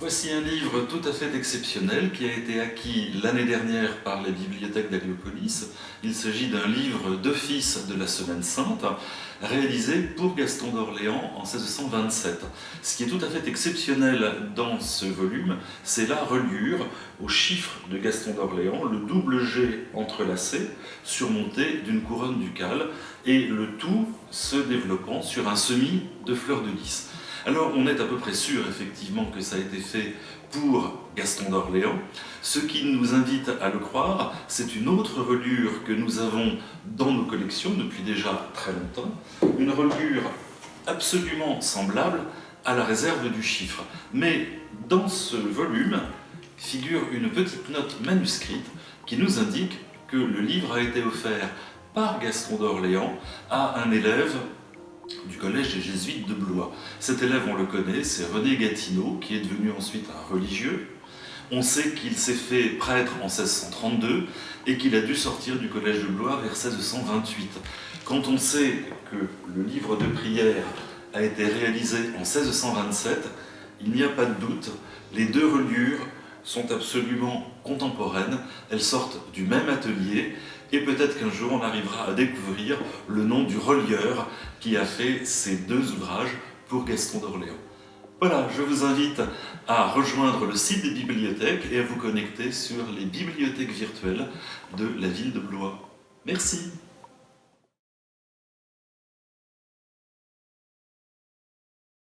Voici un livre tout à fait exceptionnel qui a été acquis l'année dernière par les bibliothèques d'Héliopolis. Il s'agit d'un livre d'office de la Semaine Sainte, réalisé pour Gaston d'Orléans en 1627. Ce qui est tout à fait exceptionnel dans ce volume, c'est la reliure aux chiffres de Gaston d'Orléans, le double G entrelacé, surmonté d'une couronne ducale, et le tout se développant sur un semis de fleurs de lys. Alors on est à peu près sûr effectivement que ça a été fait pour Gaston d'Orléans. Ce qui nous invite à le croire, c'est une autre reliure que nous avons dans nos collections depuis déjà très longtemps, une reliure absolument semblable à la réserve du chiffre. Mais dans ce volume figure une petite note manuscrite qui nous indique que le livre a été offert par Gaston d'Orléans à un élève du collège des Jésuites de Blois. Cet élève, on le connaît, c'est René Gatineau, qui est devenu ensuite un religieux. On sait qu'il s'est fait prêtre en 1632 et qu'il a dû sortir du collège de Blois vers 1628. Quand on sait que le livre de prière a été réalisé en 1627, il n'y a pas de doute, les deux reliures sont absolument contemporaines, elles sortent du même atelier, et peut-être qu'un jour on arrivera à découvrir le nom du relieur qui a fait ces deux ouvrages pour Gaston d'Orléans. Voilà, je vous invite à rejoindre le site des bibliothèques et à vous connecter sur les bibliothèques virtuelles de la ville de Blois. Merci.